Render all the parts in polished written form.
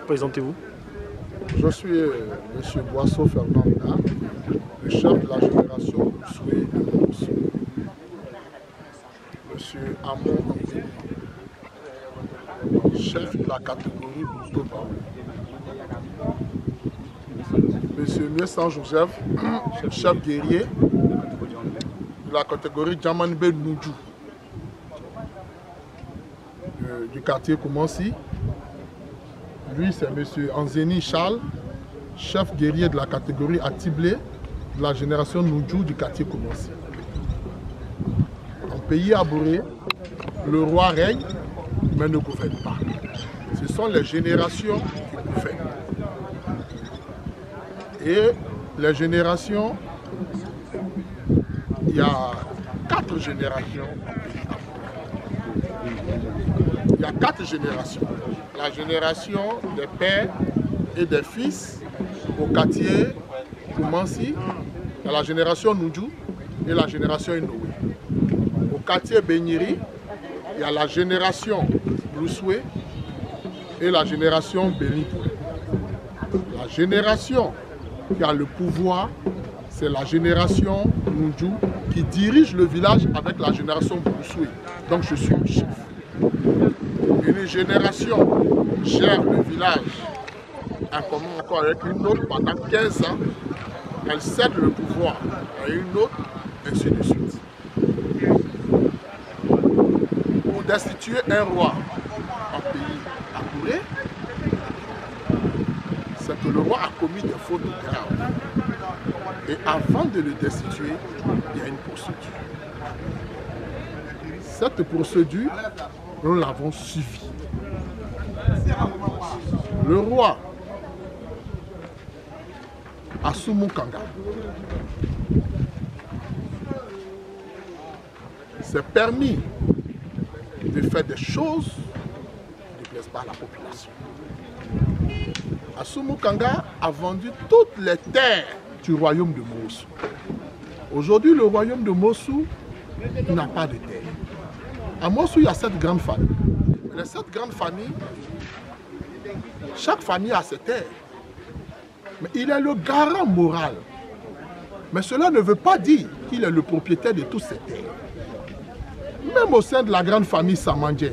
Présentez-vous. Je suis M. Boisseau Fernand, le chef de la génération Boussoué de Moussou. M. Amon, chef de la catégorie Boussou. M. Miessan Joseph, chef guerrier de la catégorie Djamanbe Noudjou du quartier Koumansi. Lui, c'est M. Anzeni Charles, chef guerrier de la catégorie Atiblé de la génération Noudjou du quartier Koumansi. En pays abouré, le roi règne, mais ne gouverne pas. Ce sont les générations qui gouvernent. Et les générations, il y a 4 générations. Il y a 4 générations. La génération des pères et des fils au quartier Koumansi, il y a la génération Noudjou et la génération Inoué. Au quartier Benyiri, il y a la génération Bloussoué et la génération Belipou. La génération qui a le pouvoir, c'est la génération Noudjou qui dirige le village avec la génération Bloussoué. Donc je suis le chef. Une génération gère le village en commun encore avec une autre pendant 15 ans. Elle cède le pouvoir à une autre, ainsi de suite. Pour destituer un roi en pays abouré, c'est que le roi a commis des fautes graves. Et avant de le destituer, il y a une procédure. Cette procédure, nous l'avons suivie. Le roi Assoumu Kanga s'est permis de faire des choses qui ne plaisent pas à la population. Assoumu Kanga a vendu toutes les terres du royaume de Mossou. Aujourd'hui, le royaume de Mossou n'a pas de terre. À Mossou, il y a 7 grandes familles. Les 7 grandes familles, chaque famille a ses terres. Mais il est le garant moral. Mais cela ne veut pas dire qu'il est le propriétaire de toutes ces terres. Même au sein de la grande famille Samandjé,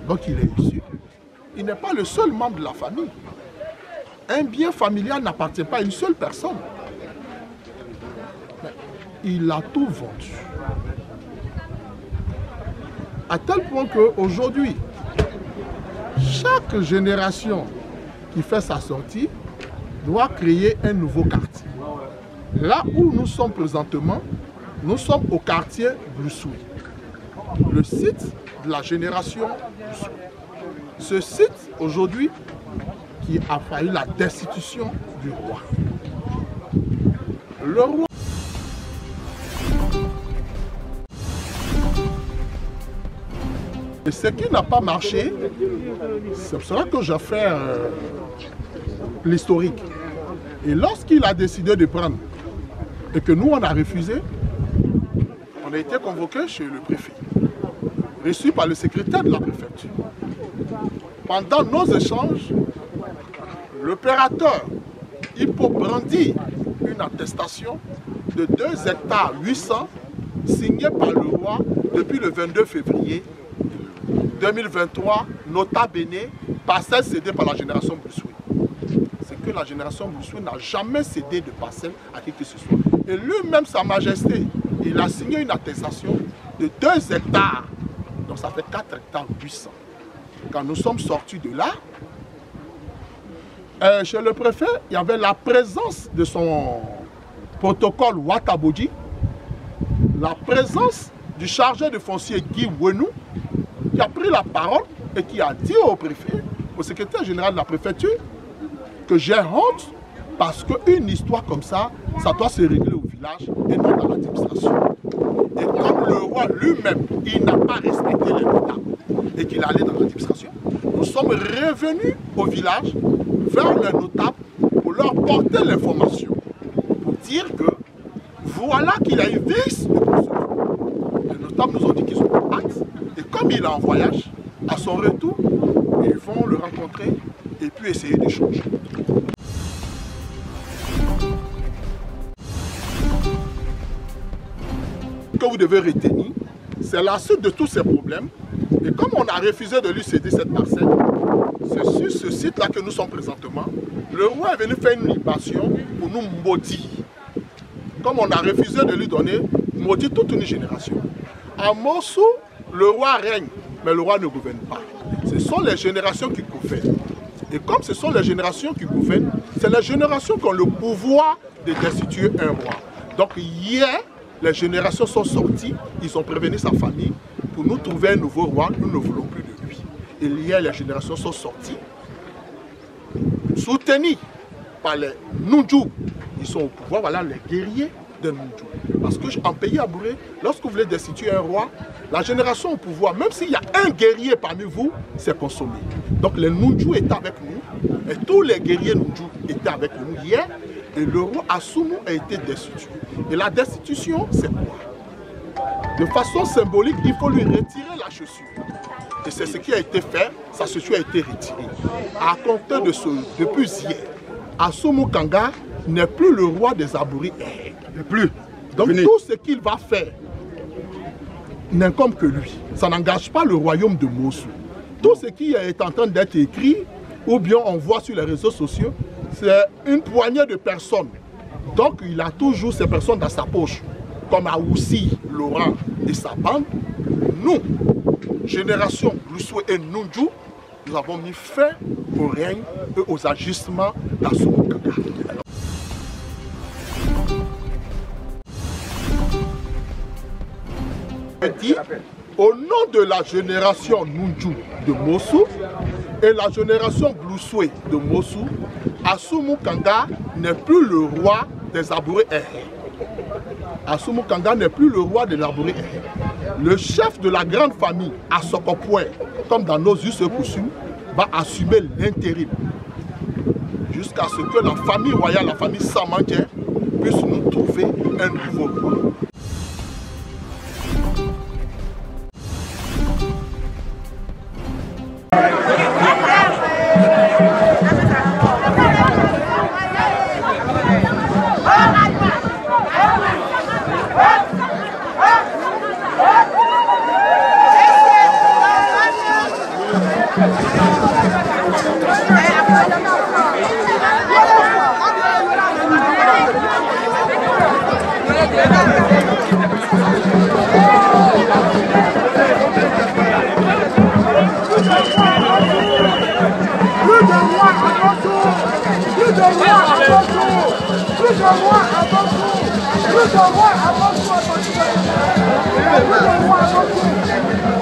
donc il est issu. Il n'est pas le seul membre de la famille. Un bien familial n'appartient pas à une seule personne. Mais il a tout vendu. À tel point qu'aujourd'hui, chaque génération qui fait sa sortie doit créer un nouveau quartier. Là où nous sommes présentement, nous sommes au quartier Bloussoué, le site de la génération Bloussoué. Ce site, aujourd'hui, qui a failli la destitution du roi. Le roi et ce qui n'a pas marché, c'est pour cela que j'ai fait l'historique. Et lorsqu'il a décidé de prendre, et que nous on a refusé, on a été convoqué chez le préfet, reçu par le secrétaire de la préfecture. Pendant nos échanges, l'opérateur Hippo brandit une attestation de 2 hectares 800 signée par le roi depuis le 22 février 2023, nota bene, parcelle cédée par la génération Boussoué. C'est que la génération Boussoué n'a jamais cédé de parcelle à qui que ce soit. Et lui-même, Sa Majesté, il a signé une attestation de 2 hectares. Donc ça fait 4 hectares 800. Quand nous sommes sortis de là, chez le préfet, il y avait la présence de son protocole Wataboji, la présence du chargé de foncier Guy Wenou, qui a pris la parole et qui a dit au préfet, au secrétaire général de la préfecture, que j'ai honte parce qu'une histoire comme ça doit se régler au village et non dans l'administration. Et comme le roi lui-même, il n'a pas respecté les notables et qu'il allait dans l'administration, nous sommes revenus au village vers les notables pour leur porter l'information, pour dire que voilà qu'il a eu vice de procédure. Les notables nous ont dit qu'ils ont hâte et comme il est en voyage, à son retour, ils vont le rencontrer et puis essayer d'échanger. Ce que vous devez retenir, c'est la suite de tous ces problèmes. Et comme on a refusé de lui céder cette parcelle, c'est sur ce site-là que nous sommes présentement. Le roi est venu faire une libation pour nous maudire. Comme on a refusé de lui donner, maudit toute une génération. À Mossou, le roi règne, mais le roi ne gouverne pas. Ce sont les générations qui gouvernent. Et comme ce sont les générations qui gouvernent, c'est les générations qui ont le pouvoir de destituer un roi. Donc hier, les générations sont sorties, ils ont prévenu sa famille pour nous trouver un nouveau roi, nous ne voulons plus de lui. Et hier, les générations sont sorties, soutenues par les Nundjou. Ils sont au pouvoir, voilà les guerriers de Nundjou. Parce qu'en pays Abouré, lorsque vous voulez destituer un roi, la génération au pouvoir, même s'il y a un guerrier parmi vous, c'est consommé. Donc les Nundjou étaient avec nous, et tous les guerriers Nundjou étaient avec nous hier, et le roi Assoumou a été destitué. Et la destitution, c'est quoi? De façon symbolique, il faut lui retirer la chaussure. Et c'est ce qui a été fait, sa chaussure a été retirée. À compter de ce, depuis hier, Assoumou Kanga n'est plus le roi des Abouri. Plus. Donc tout ce qu'il va faire n'incombe que lui. Ça n'engage pas le royaume de Mossou. Tout ce qui est en train d'être écrit, ou bien on voit sur les réseaux sociaux, c'est une poignée de personnes. Donc il a toujours ces personnes dans sa poche, comme Aoussi, Laurent et sa bande. Nous, génération Loussoué et Nundjou, nous avons mis fin au règne et aux agissements d'Assoumou Kanga. Dit, au nom de la génération Nundjou de Mossou et la génération Bloussoué de Mossou, Assoumou Kanga n'est plus le roi des Abouré. Assoumou Kanga n'est plus le roi des Abouré. Le chef de la grande famille, Assokopoué, comme dans nos us et coutumes, va assumer l'intérim jusqu'à ce que la famille royale, la famille Samandien, puisse nous trouver un nouveau roi.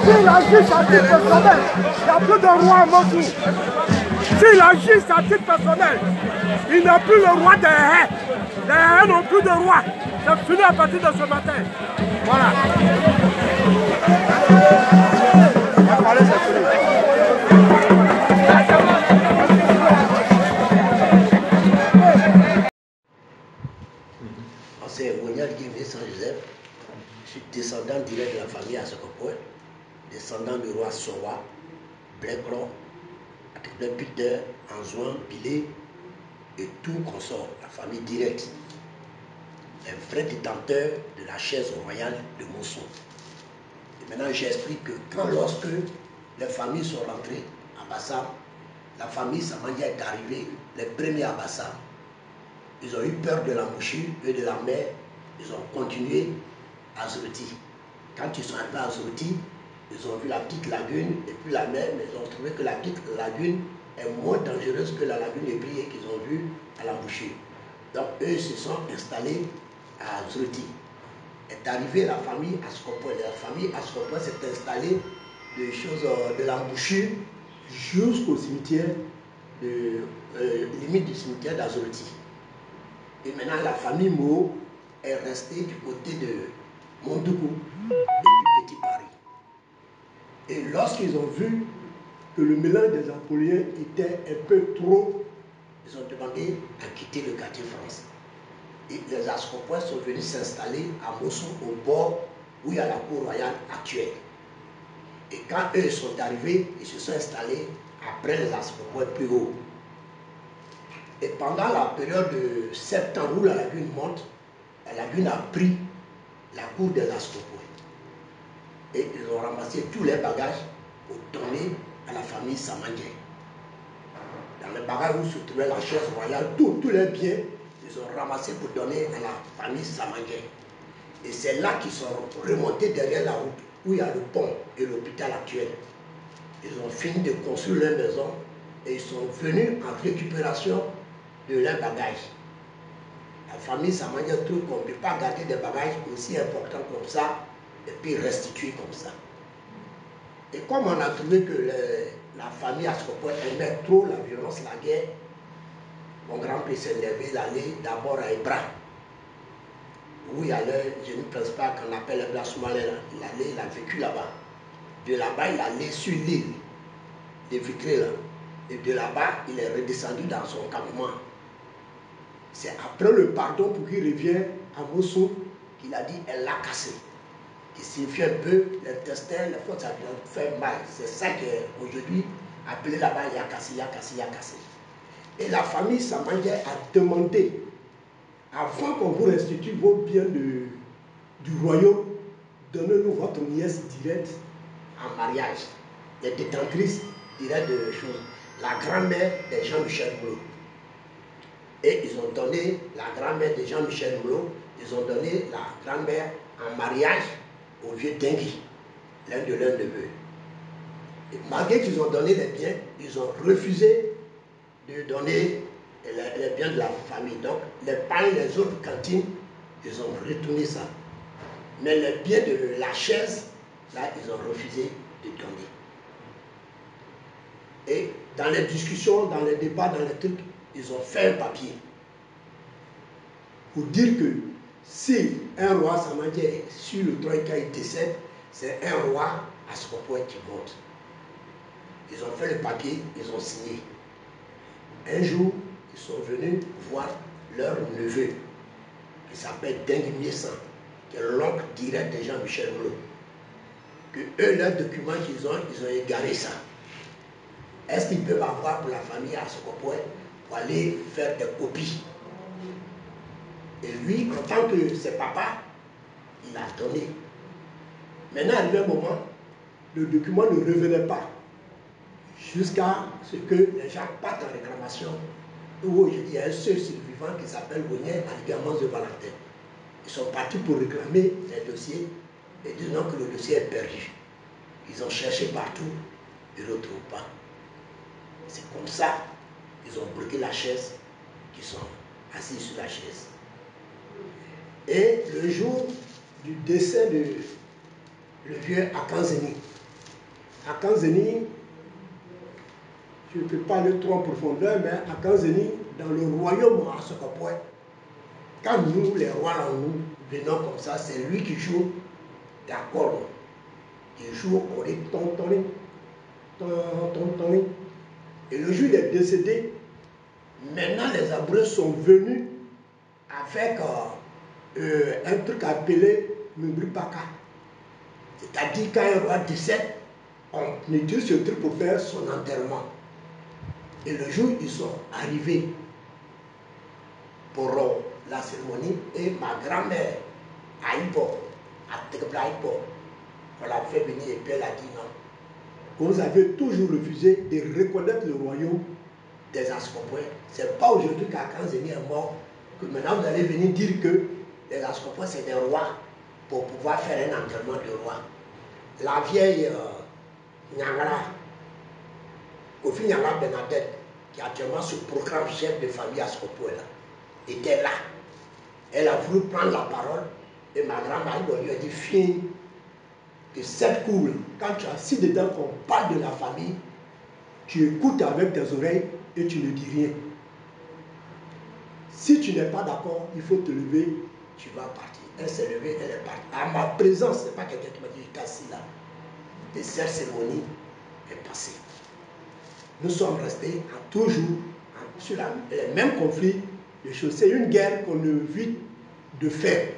S'il agit à titre personnel, il n'y a plus de roi à Mossou. S'il agit à titre personnel, il n'a plus le roi des haies. Les haies n'ont plus de roi. C'est fini à partir de ce matin. Voilà. C'est Wonyal Guévé Saint-Joseph. Je suis descendant direct de la famille Assokopoué, descendant du roi Sowa, Blécro, Peter, Anzouan, Pilé et tout consort, la famille directe. Un vrai détenteur de la chaise royale de Mossou. Et maintenant j'explique que lorsque les familles sont rentrées à Bassam, la famille Samandia est arrivée, les premiers à Bassam. Ils ont eu peur de la mouchure et de la mer. Ils ont continué à Zouti. Quand ils sont arrivés à Zouti, ils ont vu la petite lagune et puis la mer, mais ils ont trouvé que la petite lagune est moins dangereuse que la lagune Ébri qu'ils ont vue à la mouchure. Donc eux se sont installés à Zouti. est arrivée la famille Ascopoy. La famille Ascopoy s'est installée de l'embouchure jusqu'au cimetière, limite du cimetière d'Azoroti. Et maintenant, la famille Mo est restée du côté de Mondoukou et du Petit Paris. Et lorsqu'ils ont vu que le mélange des Napoléens était un peu trop, ils ont demandé à quitter le quartier France. Et les Ascopois sont venus s'installer à Mossou, au bord où il y a la cour royale actuelle. Et quand eux sont arrivés, ils se sont installés après les Ascopois plus haut. Et pendant la période de septembre où la lagune monte, la lagune a pris la cour des Ascopois. Et ils ont ramassé tous les bagages pour donner à la famille Samandjé. Dans les bagages où se trouvait la chaise royale, tous les biens, ils ont ramassé pour donner à la famille Samandjé. Et c'est là qu'ils sont remontés derrière la route, où il y a le pont et l'hôpital actuel. Ils ont fini de construire leur maison et ils sont venus en récupération de leurs bagages. La famille Samandjé trouve qu'on ne peut pas garder des bagages aussi importants comme ça et puis restituer comme ça. Et comme on a trouvé que la famille Ascopoy aimait trop la violence, la guerre, mon grand-père s'est levé, il allait d'abord à Ebra, où il y a le génie principal qu'on appelle Ebra Soumalé. Il a vécu là-bas. De là-bas, il allait sur l'île de Vitré là. Et de là-bas, il est redescendu dans son campement. C'est après le pardon pour qu'il revienne à Mossou qu'il a dit elle l'a cassé. Qui signifie un peu l'intestin, les fois ça fait mal. C'est ça qu'aujourd'hui, appelé là-bas Yakassi, Yakassi, Yakassi. Et la famille Samandjé a demandé, avant qu'on vous restitue vos biens du royaume, donnez-nous votre nièce directe en mariage. Les détentrices directes de choses. La grand-mère de Jean-Michel Moulot. Et ils ont donné la grand-mère de Jean-Michel Moulot, ils ont donné la grand-mère en mariage au vieux Dengui, l'un de leurs neveux. Et malgré qu'ils ont donné les biens, ils ont refusé de donner les biens de la famille. Donc, les pains, les autres cantines, ils ont retourné ça. Mais les biens de la chaise, là, ils ont refusé de donner. Et dans les discussions, dans les débats, dans les trucs, ils ont fait un papier pour dire que si un roi Samandjé est sur le trône quand il décède, c'est un roi Ascopoy qui monte. Ils ont fait le papier, ils ont signé. Un jour, ils sont venus voir leur neveu, qui s'appelle Dengui Miesan, qui est l'oncle direct de Jean-Michel Moulot. Que eux, leurs documents qu'ils ont égaré ça. Est-ce qu'ils peuvent avoir pour la famille Ascopoy pour aller faire des copies? Et lui, en tant que ses papas, il a donné. Maintenant, arrivé un moment, le document ne revenait pas. Jusqu'à ce que les gens partent en réclamation. Où aujourd'hui, il y a un seul survivant qui s'appelle Wonien Aligamans de Valentin. Ils sont partis pour réclamer les dossiers et disant que le dossier est perdu. Ils ont cherché partout, ils ne retrouvent pas. C'est comme ça qu'ils ont bloqué la chaise, qu'ils sont assis sur la chaise. Et le jour du décès de le vieux Akanzeni, je ne peux pas aller trop en profondeur, mais Akanzeni, dans le royaume Ascopoy, quand nous, les rois, nous venons comme ça, c'est lui qui joue d'accord. Il joue au rythme ton. Et le jour il est décédé, maintenant les Abreux sont venus avec un truc appelé Mbripaka. C'est-à-dire quand un roi décède, on utilise ce truc pour faire son enterrement. Et le jour ils sont arrivés pour la cérémonie, et ma grand-mère, Aïbo, on l'a fait venir et puis elle a dit non. Vous avez toujours refusé de reconnaître le royaume des Ascopoy. Ce n'est pas aujourd'hui qu'Akanzeni est mort que maintenant vous allez venir dire que les Ascopoy c'est des rois pour pouvoir faire un enterrement de roi. La vieille Nyangara, Kofi Nyangara Bernadette, qui actuellement se proclame chef de famille Ascopoy, était là. Elle a voulu prendre la parole Et ma grand-mère lui a dit, fille, que cette cour, quand tu es assis dedans, qu'on parle de la famille, tu écoutes avec tes oreilles et tu ne dis rien. Si tu n'es pas d'accord, il faut te lever, tu vas partir. Elle s'est levée, elle est partie. À ma présence, ce n'est pas quelqu'un qui m'a dit, il est assis là. Et cette cérémonie est passée. Nous sommes restés toujours sur les mêmes conflits de choses. C'est une guerre qu'on évite de faire.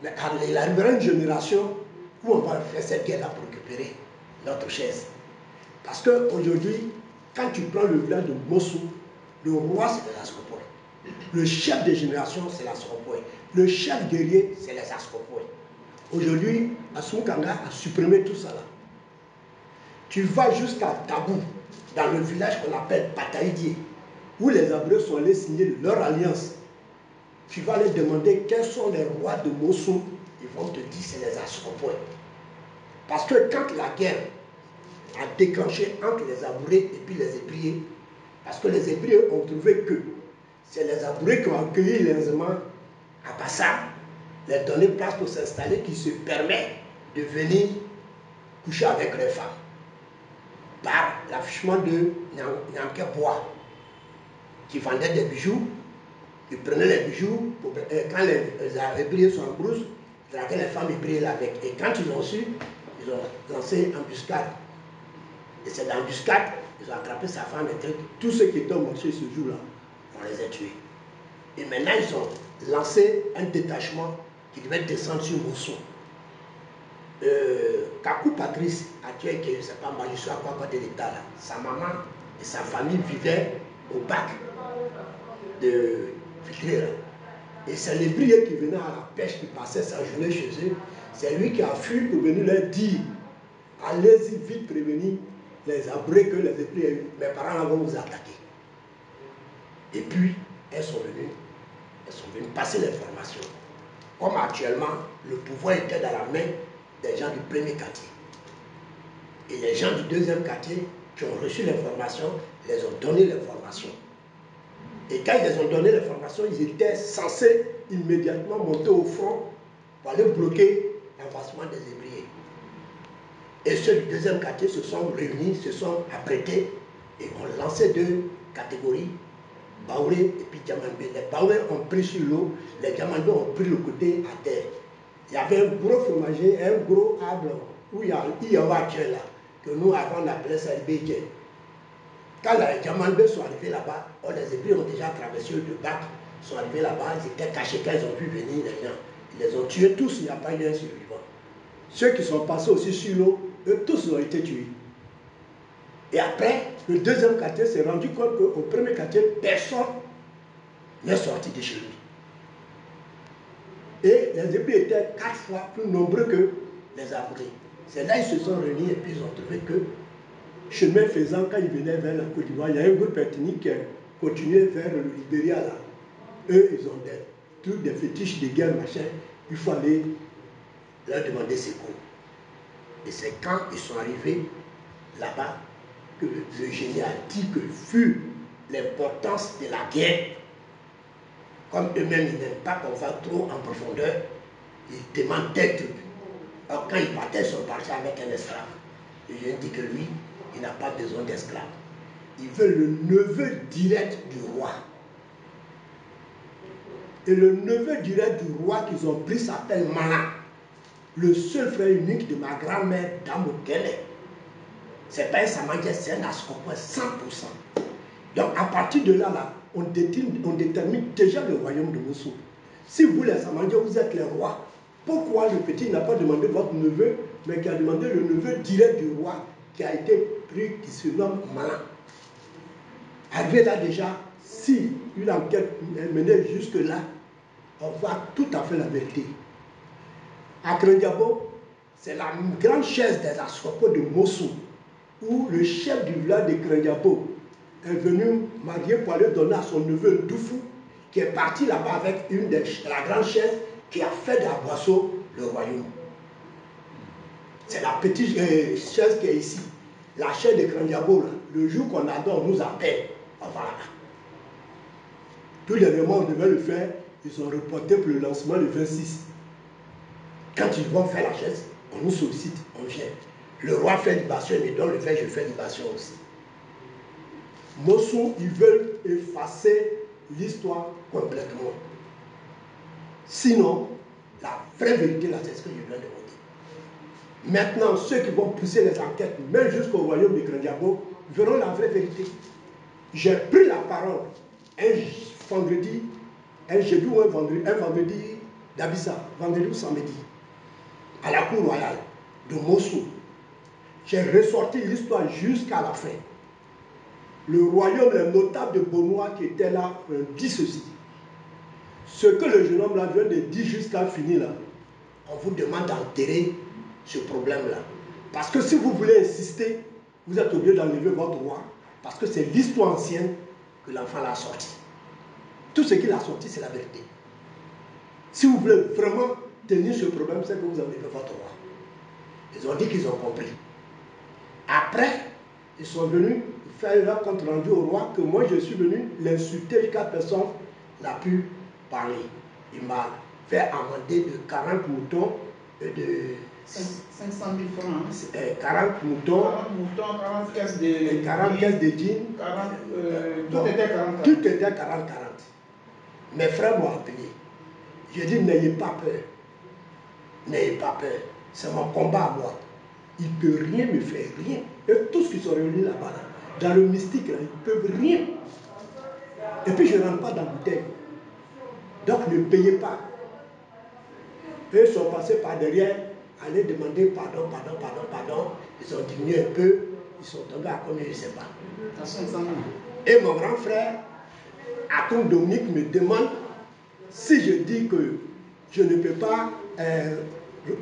Mais il arrivera une génération où on va faire cette guerre-là pour récupérer notre chaise. Parce qu'aujourd'hui, quand tu prends le village de Mossou, le roi c'est les Ascopois. Le chef de génération c'est l'Ascopois. Le chef guerrier c'est les Ascopois. Aujourd'hui, Assou Kanga a supprimé tout ça là. Tu vas jusqu'à Tabou, dans le village qu'on appelle Pataïdié, où les Abreux sont allés signer leur alliance. Tu vas leur demander quels sont les rois de Mossou. Ils vont te dire c'est les Ascopois. Parce que quand la guerre a déclenché entre les Abourés et puis les Ébriers, parce que les Ébriers ont trouvé que c'est les Abourés qui ont accueilli les Allemands à Bassam, leur donner place pour s'installer, qui se permet de venir coucher avec les femmes par l'affichement de Nyanké Bois, qui vendait des bijoux, qui prenait les bijoux, quand les Ébriers sont en brousse, ils draguaient les femmes Ébriées avec. Et quand ils ont su, ils ont lancé une embuscade. Et c'est dans l'embuscade, ils ont attrapé sa femme et tous ceux qui étaient au marché ce jour-là, on les a tués. Et maintenant, ils ont lancé un détachement qui devait descendre sur Mossou. Kakou Patrice a tué, je ne sais pas, moi je suis à quoi côté de l'État là. Sa maman et sa famille vivaient au bac de Vitré. Et c'est les Brieux qui venaient à la pêche, qui passaient sa journée chez eux. C'est lui qui a fui pour venir leur dire, allez-y vite prévenir les Abrés que les Ébrieux, mes parents vont vous attaquer. Et puis, elles sont venues passer l'information. Comme actuellement, le pouvoir était dans la main des gens du premier quartier. Et les gens du deuxième quartier qui ont reçu l'information, les ont donné l'information. Et quand ils les ont donné l'information, ils étaient censés immédiatement monter au front pour aller bloquer l'avancement des Ébriers. Et ceux du deuxième quartier se sont réunis, se sont apprêtés et ont lancé deux catégories, Baoulé et puis Diamandé. Les Baoulés ont pris sur l'eau, les Diamandés ont pris le côté à terre. Il y avait un gros fromager, un gros arbre où il y a là, que nous avant on appelait ça le Bédien. Quand les Diamandés sont arrivés là-bas, les Ébriers ont déjà traversé le bac, sont arrivés là-bas, ils étaient cachés quand ils ont vu venir les gens. Ils les ont tués tous, il n'y a pas eu un survivant. Ceux qui sont passés aussi sur l'eau, eux tous ont été tués. Et après, le deuxième quartier s'est rendu compte qu'au premier quartier, personne n'est sorti de chez lui. Et les Ébriers étaient 4 fois plus nombreux que les Abourés. C'est là qu'ils se sont réunis et puis ils ont trouvé que, chemin faisant, quand ils venaient vers la Côte d'Ivoire, il y a un groupe ethnique qui a continué vers le Libéria là. Eux, ils ont des trucs, des fétiches de guerre, machin. Il faut aller leur demander secours. Et c'est quand ils sont arrivés là-bas que le génie a dit que vu l'importance de la guerre, comme eux-mêmes ils n'aiment pas qu'on va trop en profondeur, ils demandent tel truc. Alors quand ils partaient, ils sont partis avec un esclave. Le génie dit que lui, il n'a pas besoin d'esclave. Il veut le neveu direct du roi. Et le neveu direct du roi qu'ils ont pris s'appelle Mana. Le seul frère unique de ma grand-mère, Dame Kele. C'est pas un Samandjé, c'est un Ascopois 100%. Donc à partir de là, on détermine déjà le royaume de Mossou. Si vous, les Samandjé, vous êtes les rois, pourquoi le petit n'a pas demandé votre neveu, mais qui a demandé le neveu direct du roi qui a été pris, qui se nomme Malan? Arrivé là déjà, si une enquête est menée jusque-là, on voit tout à fait la vérité. À Krendiabo, c'est la grande chaise des Ascopois de Mossou, où le chef du village de Krendiabo est venu marier pour aller donner à son neveu Doufou, qui est parti là-bas avec la grande chaise qui a fait de la Boisseau le royaume. C'est la petite chaise qui est ici. La chaise de Krendiabo, le jour qu'on adore, on nous appelle. On va là-bas. Tous les éléments, on devait le faire. Ils ont reporté pour le lancement le 26. Quand ils vont faire la chaise, on nous sollicite, on vient. Le roi fait libation, il me donne le fait, je fais libation aussi. Mossou, ils veulent effacer l'histoire complètement. Sinon, la vraie vérité, là, c'est ce que je viens de vous dire. Maintenant, ceux qui vont pousser les enquêtes, même jusqu'au royaume de Grand-Diabo, verront la vraie vérité. J'ai pris la parole un vendredi, un jeudi ou un vendredi d'Abissa, vendredi ou samedi, à la cour royale de Mossou. J'ai ressorti l'histoire jusqu'à la fin. Le royaume, les notables de Bonois qui étaient là dit ceci. Ce que le jeune homme là vient de dire jusqu'à finir là, on vous demande d'enterrer ce problème-là. Parce que si vous voulez insister, vous êtes obligé d'enlever votre roi. Parce que c'est l'histoire ancienne que l'enfant l'a sorti. Tout ce qu'il a sorti, c'est la vérité. Si vous voulez vraiment tenir ce problème, c'est que vous enlevez votre roi. Ils ont dit qu'ils ont compris. Après, ils sont venus faire leur compte rendu au roi que moi je suis venu l'insulter jusqu'à personne n'a pu parler. Il m'a fait amender de 40 moutons et de 500 000 francs. 40 moutons, 40 moutons, 40 caisses de 40 caisses de jeans. Tout était 40-40. Tout était 40-40. Mes frères m'ont appelé. J'ai dit, n'ayez pas peur. N'ayez pas peur. C'est mon combat à moi. Il ne peut rien me faire, rien. Et tous qui sont réunis là-bas, là, dans le mystique, là, ils ne peuvent rien. Et puis je ne rentre pas dans la bouteille. Donc ne payez pas. Eux sont passés par derrière, aller demander pardon. Ils ont diminué un peu, ils sont tombés à combien, je ne sais pas. À 500 000. Et mon grand frère, Atom Dominique, me demande si je dis que je ne peux pas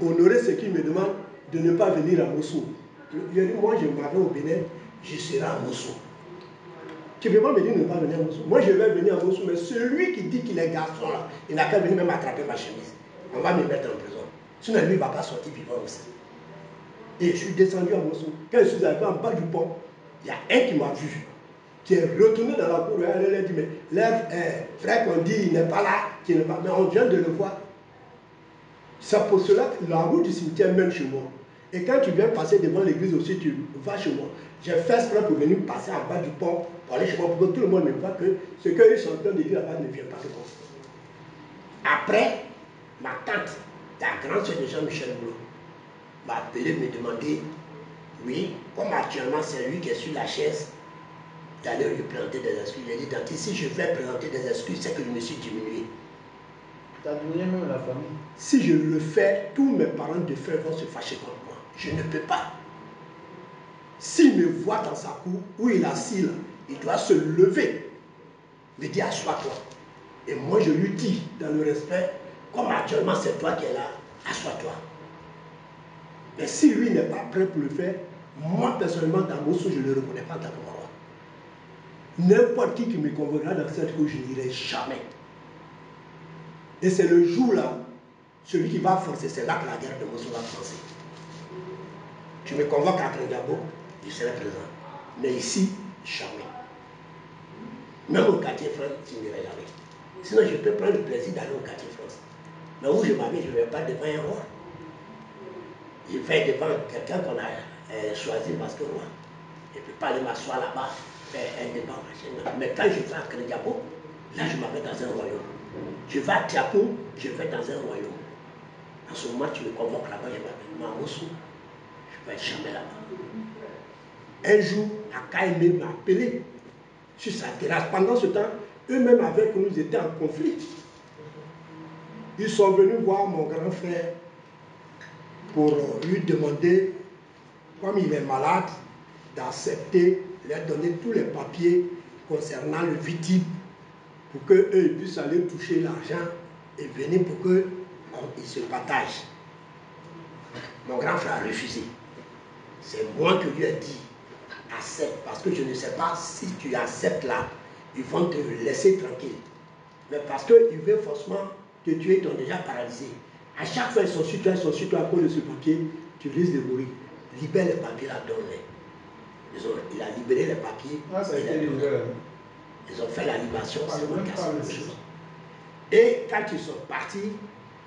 honorer ce qu'il me demande de ne pas venir à Mossou. Je dis, moi je m'en vais au Bénin, je serai à Mossou. Tu ne peux pas me dire de ne pas venir à Mossou. Moi je vais venir à Mossou, mais celui qui dit qu'il est garçon là, il n'a qu'à venir même attraper ma chemise. On va me mettre en prison. Sinon lui il ne va pas sortir vivant aussi. Et je suis descendu à Mossou. Quand je suis arrivé en bas du pont, il y a un qui m'a vu, qui est retourné dans la cour, elle a dit, mais leur frère qu'on dit, il n'est pas là, qui n'est pas, mais on vient de le voir. C'est pour cela que la route du cimetière mène chez moi. Et quand tu viens passer devant l'église aussi, tu vas chez moi. J'ai fait exprès pour venir passer en bas du pont, pour aller chez moi, pour que tout le monde me voit que ce qu'ils sont en train de dire là-bas ne vient pas de moi. Après, ma tante, la grande sœur de Jean-Michel Boulot, m'a appelé me demander, oui, comme actuellement c'est lui qui est sur la chaise, d'aller lui présenter des excuses. J'ai dit, tante, si je vais présenter des excuses, c'est que je me suis diminué. Tu as diminué même la famille. Si je le fais, tous mes parents de frères vont se fâcher contre moi. Je ne peux pas. S'il me voit dans sa cour, où il est assis là, il doit se lever, me dire, assois-toi. Et moi je lui dis, dans le respect, comme actuellement c'est toi qui es là, assois-toi. Mais si lui n'est pas prêt pour le faire, moi personnellement dans Mossou, je ne le reconnais pas dans le roi. N'importe qui me convoquera dans cette cour, je n'irai jamais. Et c'est le jour là, celui qui va forcer, c'est là que la guerre de Mossou va commencer. Tu me convoques à Grand-Diabo, je serai présent. Mais ici, jamais. Même au quartier France, je n'irai jamais. Sinon, je peux prendre le plaisir d'aller au quartier France. Mais où je m'habille, je ne vais pas devant un roi. Je vais devant quelqu'un qu'on a choisi parce que moi, je ne peux pas aller m'asseoir là-bas, faire un débat, machin. Mais quand je vais à Grand-Diabo, là, je m'avais dans un royaume. Je vais à Tiapou, je vais dans un royaume. En ce moment, tu me convoques là-bas, je m'appelle Mamossou. Je ne vais jamais là-bas. Un jour, Akaïmé m'a appelé sur sa terrasse. Pendant ce temps, eux-mêmes avec nous étaient en conflit. Ils sont venus voir mon grand frère pour lui demander, comme il est malade, d'accepter, leur donner tous les papiers concernant le victime pour qu'eux puissent aller toucher l'argent et venir pour qu'ils se partagent. Mon grand frère a refusé. C'est moi qui lui ai dit, accepte, parce que je ne sais pas si tu acceptes là, ils vont te laisser tranquille. Mais parce qu'ils veulent forcément te tuer, ils t'ont déjà paralysé. À chaque fois, ils sont sur toi à cause de ce papier, tu risques de mourir. Libère les papiers là, donne-les. Il a libéré les papiers. Ah, ça a été libéré. Ils ont fait la libération, c'est moi qui ai fait chose. Et quand ils sont partis,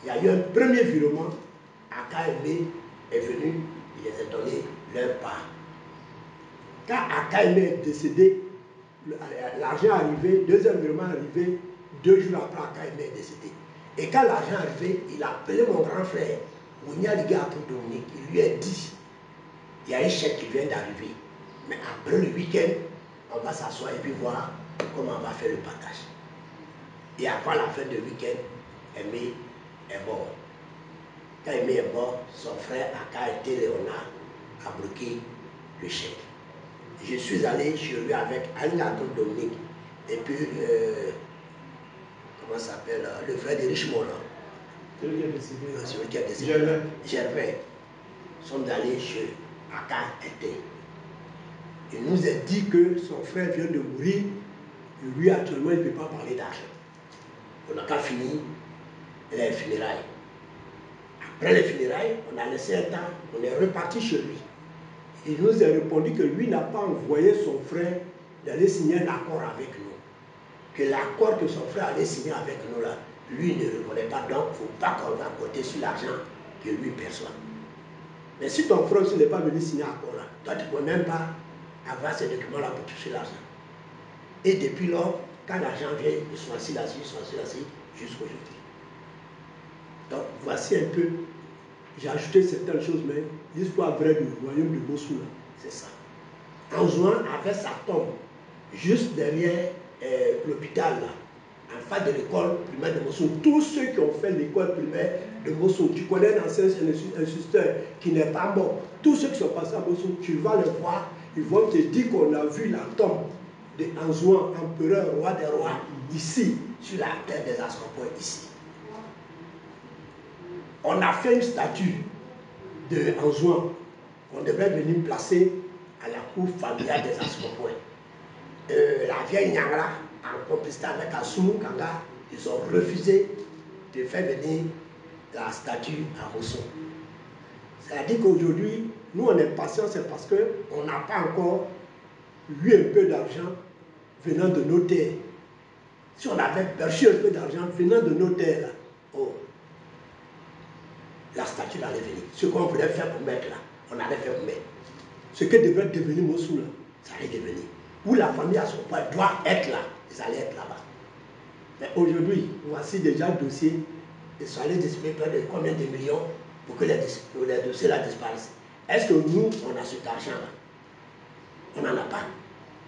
il y a eu un premier virement Akaïmé est venu, il les a donné leur part. Quand Akaïmé est décédé, l'argent est arrivé, deuxième virement est arrivé, 2 jours après Akaïmé est décédé. Et quand l'argent est arrivé, il a appelé mon grand frère, Mounia Liga pour Dominique, il lui a dit, il y a un chèque qui vient d'arriver, mais après le week-end, on va s'asseoir et puis voir comment on va faire le partage. Et avant la fin du week-end, Aimé est mort. Quand Aimé est mort, son frère Akaïté Léonard a bloqué le chèque. Je suis allé chez lui avec Alinato Dominique et puis, comment ça s'appelle, le frère de Richemont là. Celui qui est décédé. Celui qui est décédé. Gervais. Nous sommes allés chez Akaïté. Il nous a dit que son frère vient de mourir et lui actuellement il ne peut pas parler d'argent. On n'a qu'à finir les funérailles. Après les funérailles, on a laissé un temps, on est reparti chez lui. Il nous a répondu que lui n'a pas envoyé son frère d'aller signer un accord avec nous. Que l'accord que son frère allait signer avec nous là, lui ne reconnaît pas, donc il ne faut pas qu'on va compter sur l'argent que lui perçoit. Mais si ton frère n'est pas venu signer un accord là, toi tu ne peux même pas avoir ces documents là pour toucher l'argent. Et depuis lors, quand l'argent vient, ils sont assis là-dessus, jusqu'à aujourd'hui. Donc voici un peu, j'ai ajouté certaines choses, mais l'histoire vraie du royaume de Mossoul, c'est ça. Anzouan avait sa tombe juste derrière l'hôpital, en face de l'école primaire de Mossoul. Tous ceux qui ont fait l'école primaire de Mossoul, tu connais un ancien instituteur qui n'est pas mort, tous ceux qui sont passés à Mossoul, tu vas les voir, ils vont te dire qu'on a vu la tombe de Anzouan, empereur, roi des rois, ici, sur la terre des Ascopois, ici. On a fait une statue de Anzouan qu'on devrait venir placer à la cour familiale des Ascopois. La vieille Nyangla, en complicité avec Assoumou Kanga, ils ont refusé de faire venir la statue à Rousseau. C'est-à-dire qu'aujourd'hui, nous on est patients, c'est parce qu'on n'a pas encore eu un peu d'argent venant de nos terres. Si on avait perçu un peu d'argent venant de nos terres, là, oh, la statue allait venir. Ce qu'on voulait faire pour mettre là, on allait faire pour mettre. Ce que devrait devenir Mossoul, ça allait devenir. Où la famille à son point doit être là, ils allaient être là-bas. Mais aujourd'hui, voici déjà le dossier. Ils sont allés distribuer près de combien de millions pour que les dossiers là disparaissent. Est-ce que nous, on a cet argent-là? On n'en a pas.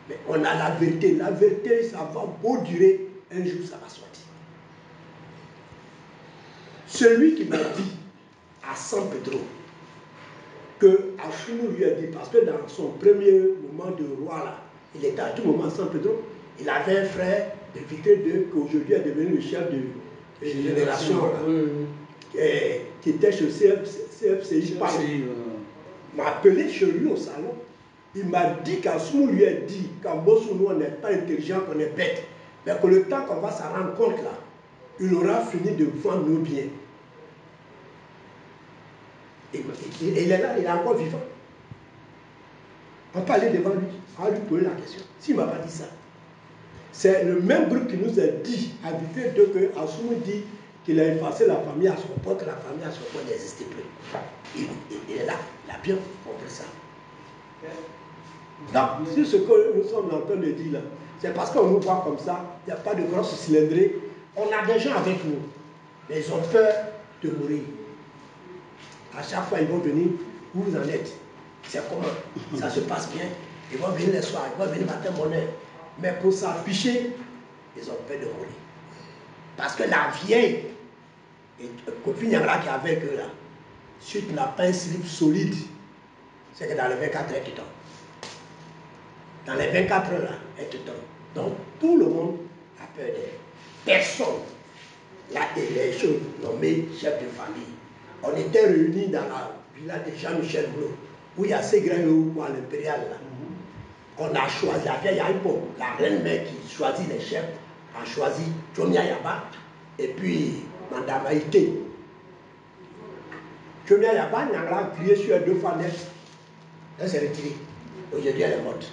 Mais on a la vérité. La vérité, ça va beau durer, un jour ça va sortir. Celui qui m'a dit à San Pedro que Assoumou lui a dit, parce que dans son premier moment de roi là, il était à tout moment à San Pedro, il avait un frère de Victor II qui aujourd'hui est devenu le chef de génération qui était chez CFCI. Il m'a appelé chez lui au salon. Il m'a dit qu'Assoumou lui a dit qu'en Mossoul, nous on n'est pas intelligent, qu'on est bête. Mais que le temps qu'on va s'en rendre compte là, il aura fini de vendre nos biens. Il est là, il est encore vivant. On peut aller devant lui, on va lui poser la question. S'il ne m'a pas dit ça, c'est le même groupe qui nous a dit, à Victor II, que Assoumou dit qu'il a effacé la famille à son pote, que la famille à son pote n'existait plus. Il est là, il a bien compris ça. Donc, si ce que nous sommes en train de dire là, c'est parce qu'on nous voit comme ça, il n'y a pas de grosse cylindrée. On a des gens avec nous, mais ils ont peur de mourir. À chaque fois, ils vont venir, où vous en êtes? C'est comment? Ça se passe bien. Ils vont venir les soirs, ils vont venir matin, mon heure. Mais pour s'afficher, ils ont peur de mourir. Parce que la vieille, copine Nyangla qui est avec eux là, si tu n'as pas un slip solide, c'est que dans les 24 heures, tu tombes. Dans les 24 heures là, elle te tombe. Donc tout le monde a peur d'elle. Personne. Là, les choses nommées chef de famille. On était réunis dans la villa de Jean-Michel Blou, où il y a ces grands à l'impérial là. On a choisi, la vieille Aïpo, la reine-mère qui choisit les chefs, a choisi Chomia Yaba et puis Madame Haïté. Chomia Yaba, Nyangla a crié sur elle 2 fois net. Elle s'est retirée. Aujourd'hui, elle est morte.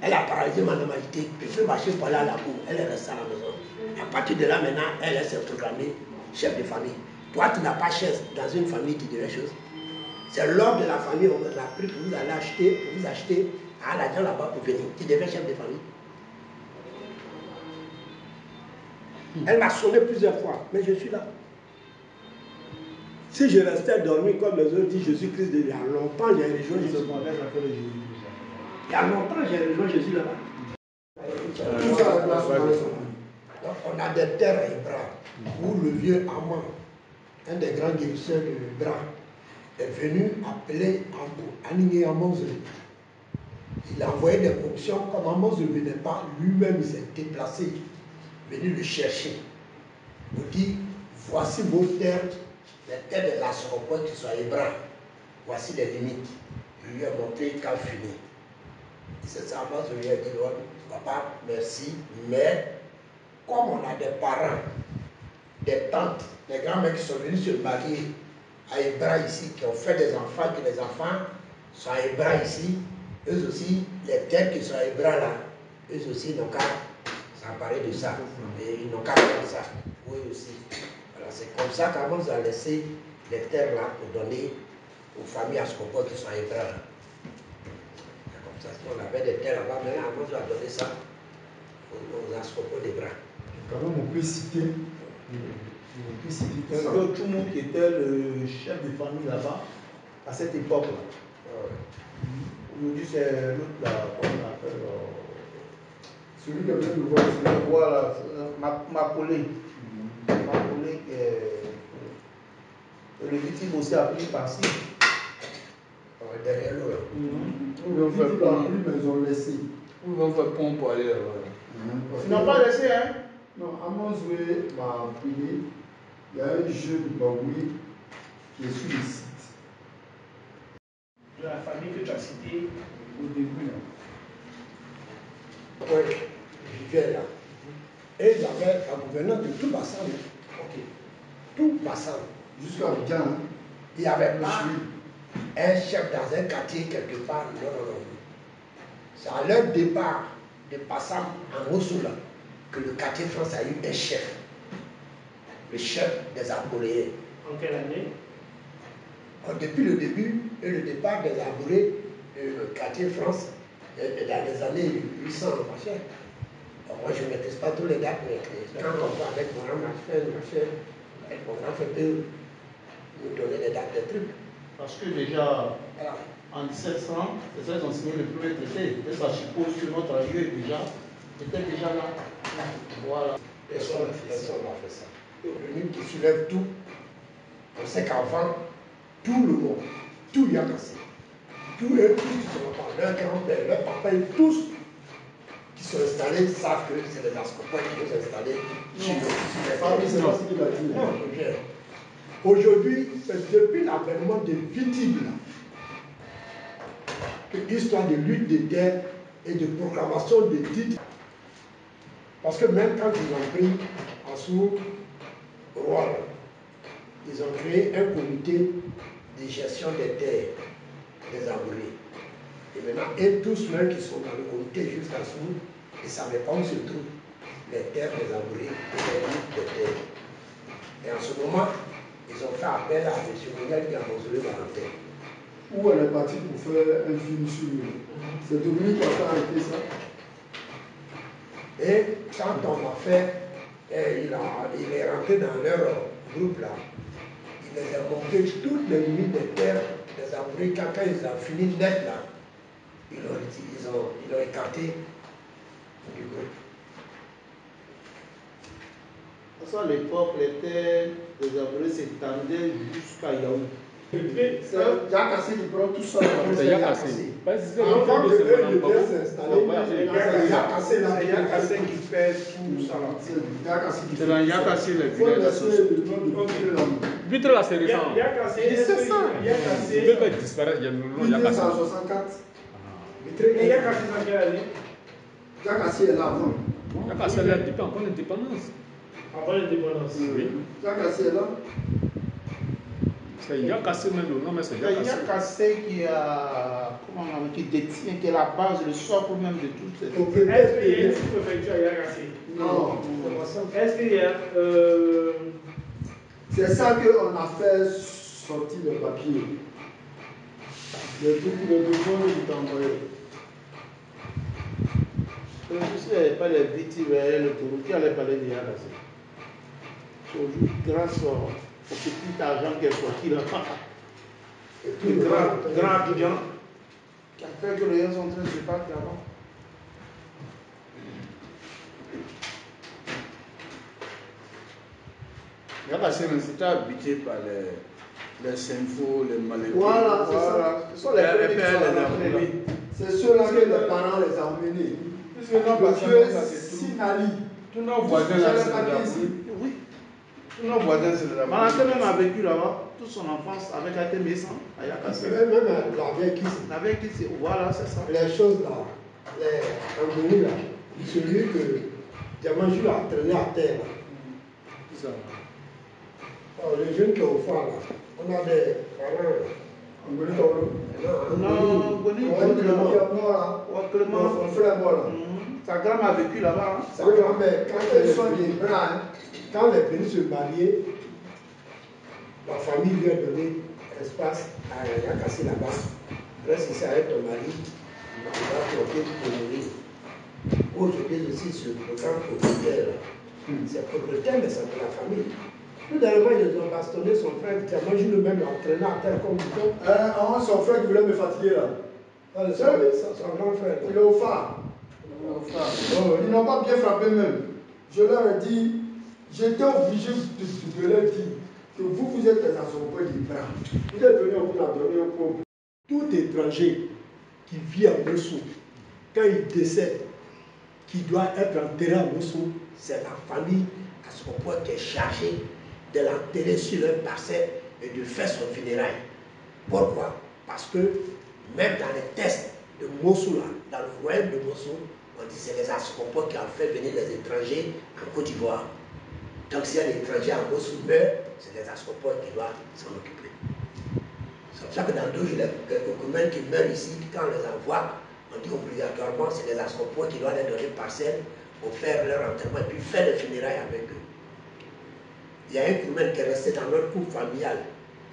Elle a paralysé Madame Haïté. Elle peut marcher par là à la cour. Elle est restée à la maison. À partir de là, maintenant, elle s'est programmée chef de famille. Toi, tu n'as pas chaise dans une famille, tu dirais chose. C'est l'homme de la famille, on l'a pris pour vous aller acheter, pour vous acheter l'argent là-bas pour venir. Tu deviens chef de famille. Elle m'a sonné plusieurs fois, mais je suis là. Si je restais dormir comme les autres disent Jésus-Christ, il y a longtemps, j'ai rejoint Jésus. Il y a longtemps, j'ai rejoint Jésus là-bas. Donc, on a des terres à Ibra, où le vieux Amman, un des grands guérisseurs de Ibra, est venu appeler Anigé Amonzé. Il a envoyé des promotions, comme Amonzé ne venait pas, lui-même il s'est déplacé, venu le chercher. Il dit, voici vos terres, les terres de la Soropoi qui sont à Ibra. Voici les limites. Il lui a montré qu'à finir. C'est ça, Amonzé lui a dit, papa, merci, mais comme on a des parents, des tantes, des grands-mères qui sont venus se marier à Ibra ici, qui ont fait des enfants, que les enfants sont à Ibra ici, eux aussi, les terres qui sont à Ibra là, eux aussi n'ont qu'à s'emparer de ça. Et ils n'ont qu'à faire ça, eux aussi. Alors c'est comme ça qu'avant on a laissé les terres là pour donner aux familles Ascopo qui sont à Ibra là. C'est comme ça, on avait des terres là-bas, mais là, avant on a donné ça aux Ascopo d'Ibra. Quand même, on peut citer tout le monde qui était le chef de famille là-bas à cette époque-là. Aujourd'hui, c'est l'autre là, comment on appelle celui qui a venu nous voir. Voilà, Macolé. Macolé qui est. Le victime aussi a pris par-ci. Derrière nous. Ils ont fait pont, mais ils ont laissé. Ils ont fait pont pour aller là-bas. Ils n'ont pas laissé, hein? Non, à Monzoué m'a appelé. Il y a un jeune Baoui qui est sur le site. De la famille que tu as citée au début. Oui, je viens là. Et ils avaient un gouverneur de tout Bassam. Ok. Tout Bassam. Jusqu'à Abidjan. Il n'y avait pas un chef dans un quartier quelque part. Non, non, non. C'est à leur départ de Bassam en Mossoula que le quartier France a eu un chef. Le chef des Arboréens. En quelle année? Depuis le début et le départ des Arboréens, le quartier France, dans les années 800, machin. Moi, je ne maîtrise pas tous les dates, mais quand on va avec mon grand fait peut nous donner les dates des trucs. Parce que déjà, en 1700, c'est ça qu'ils ont signé le premier traité. Et ça suppose que notre arrivée était déjà là. Voilà. Personne n'a fait ça. Lui qui soulève tout, on sait qu'avant, tout le monde, tout y a cassé. Tous eux, tous qui sont là, leur grand-père, leur papa, et tous qui sont installés savent que c'est les Ascopois qui vont s'installer chez nous. C'est pas ce qu'il a dit. Non, bien. Aujourd'hui, c'est depuis l'avènement des Vitibles que l'histoire de lutte des terres et de proclamation des titres. Parce que même quand ils ont pris en sous roi, ils ont créé un comité de gestion des terres, des arborés. Et maintenant, eux tous même qui sont dans le comité jusqu'à sous, ils ne savaient pas où se trouvent les terres des arborés et les luttes des terres. Et en ce moment, ils ont fait appel à M. Monial qui a construit Valentin. Où elle est partie pour faire un film sur lui. C'est Dominique qui a arrêté ça. Et quand on a fait, il est rentré dans leur groupe là. Il les a montré toutes les limites des terres des arborés. Quand ils ont fini net là, ils ont écarté du groupe. À l'époque, les terres des arborés s'étendaient jusqu'à Yaoundé. C'est Jacques Cassé qui prend tout ça. C'est Jacques Cassé. Avant que eux ne viennent s'installer, Jacques Cassé qui fait tout ça là. C'est dans Jacques Cassé le village. Vitre là, c'est récent. Jacques Cassé, c'est ça. Jacques Cassé. Il peut disparaître, il y a le nom Jacques Cassé. 1964. Et Jacques Cassé dans quelle année? Jacques Cassé est là avant. Jacques Cassé est là depuis encore l'indépendance. Avant l'indépendance. Oui. Jacques Cassé est là. C'est Jacques Cassé même le nom, mais c'est Jacques Jacques Cassé qui détient, qui est la base, le socle même de tout ces choses. Est-ce qu'il y a une sous-préfecture à Jacques Cassé? Non. Est-ce qu'il y a C'est ça qu'on a fait sortir le papier. Le truc, le document qui t'a envoyé. S'il n'y avait pas les victimes et le tour, qui allait parler de Yakassé? Grâce au petit argent qui est sorti là-bas. Le grand étudiant qui a fait que les gens sont en train de se battre là-bas. Yakassé, c'était habité par les infos, les maladies. Voilà, c'est ça. Ce sont les premiers qui sont entrés. C'est ceux-là que les parents les ont emmenés. Sinali. Tous nos voisins là, c'est là-bas. Oui. Tous nos voisins, c'est là-bas. Malaké même a vécu là-bas, toute son enfance avec la Messan, à Yakassé. Même la vieille Kissi. La vieille Kissi, voilà, c'est ça. Les choses là, les Angoulés là, celui que Diamanjou a traîné à terre là. Alors, les jeunes qui sont au fond là, on a des parents là. Non, mon frère mort là. Sa grand a vécu là-bas. Sa grand-mère, quand ils sont des bras, quand elle est venue se marier, la famille lui a donné espace à Yakassé là-bas. Reste ici avec ton mari, il va porter pour nourrir. Aujourd'hui aussi, ce programme propriétaire, c'est propriétaire, mais c'est pour la famille. Tout dernièrement, ils ont bastonné son frère, Diamanjou lui-même l'a entraîné à terre comme du temps. Son frère qui voulait me fatiguer là. Son grand frère. Il est au phare. Ils n'ont pas bien frappé même. Je leur ai dit, j'étais obligé de leur dire que vous êtes des assompés du bras. Vous êtes venus vous la donner au pauvre. Tout étranger qui vit à Mossou, quand il décède, qui doit être enterré à Mossou, c'est la famille à son point qui est chargée de l'enterrer sur un parcelle et de faire son funérail. Pourquoi? Parce que même dans les tests de Mossou, dans le royaume de Mossou, on dit que c'est les Ascompos qui ont fait venir les étrangers en Côte d'Ivoire. Donc si un étranger à Mossou meurt, c'est les Ascompos qui doivent s'en occuper. C'est pour ça que dans 2 jours, les Kokoumènes qui meurent ici, quand on les envoie, on dit obligatoirement c'est les Ascompos qui doivent leur donner parcelle pour faire leur enterrement et puis faire le funérail avec eux. Il y a un Koumen qui est resté dans notre couple familial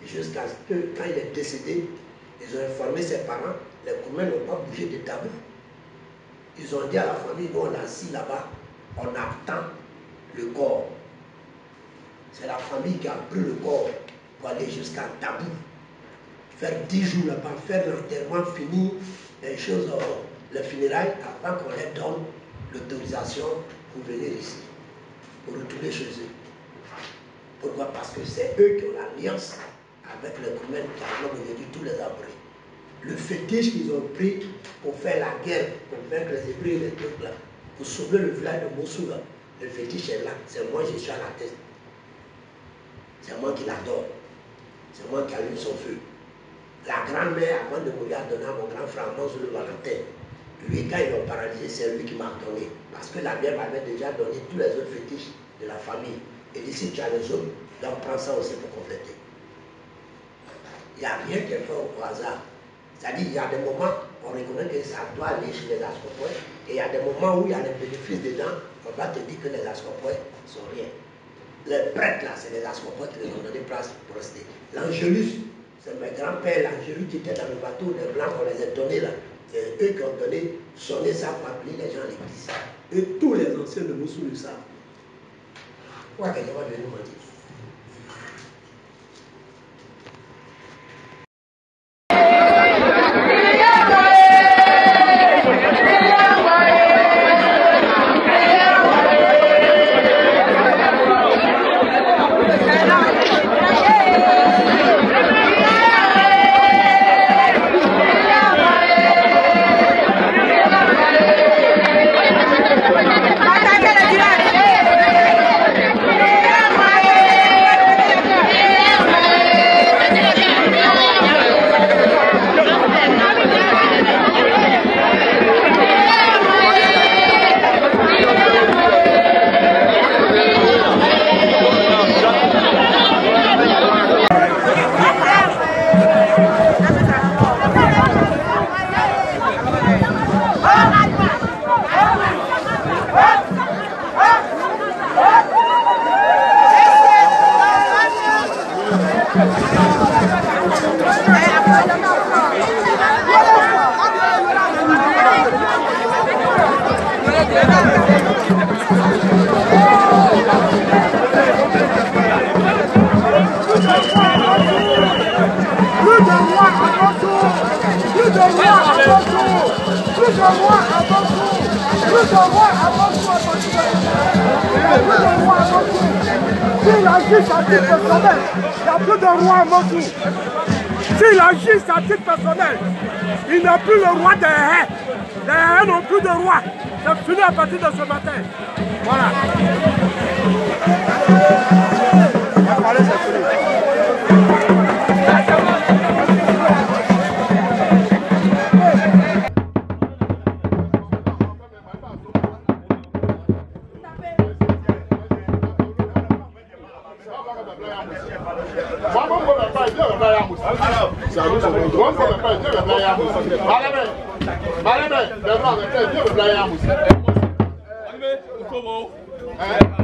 jusqu'à ce que, quand il est décédé, ils ont informé ses parents, les Koumen n'ont pas bougé de tabou. Ils ont dit à la famille, nous on est assis là-bas, on attend le corps. C'est la famille qui a pris le corps pour aller jusqu'à Tabou. Faire 10 jours là-bas, faire l'enterrement fini, les choses, le funérail, avant qu'on leur donne l'autorisation pour venir ici, pour retourner chez eux. Pourquoi? Parce que c'est eux qui ont l'alliance avec les Koumen qui ont aujourd'hui tous les abris. Le fétiche qu'ils ont pris pour faire la guerre, pour vaincre les Hébreux et les trucs là, pour sauver le village de Mossou là, le fétiche est là, c'est moi je suis à la tête. C'est moi qui l'adore. C'est moi qui allume son feu. La grand-mère, avant de mourir, a donné à mon grand frère Mansour le Valentin. Lui, quand ils l'ont paralysé, c'est lui qui m'a donné. Parce que la mère m'avait déjà donné tous les autres fétiches de la famille. Et d'ici, tu as les autres, donc prends ça aussi pour compléter. Il n'y a rien qui est fait au hasard. C'est-à-dire, il y a des moments, on reconnaît que ça doit aller chez les Ascopois, et il y a des moments où il y a des bénéfices dedans, on va te dire que les Ascopois sont rien. Les prêtres là, c'est les Ascopois qui les ont donné place pour rester. L'Angélus, c'est mes grands-pères, l'Angélus qui était dans le bateau, les Blancs, on les a donnés là. C'est eux qui ont donné, sonné ça pour appeler les gens à l'église. Et tous les anciens de Mossou le savent. Pourquoi quelqu'un va venir me dire? Attaquez le village! S'il agit à titre personnel, il n'y a plus de roi à Moscou. S'il agit à titre personnel, il n'a plus le roi des haies. Les haies n'ont plus de roi. C'est fini à partir de ce matin. Voilà. Allez,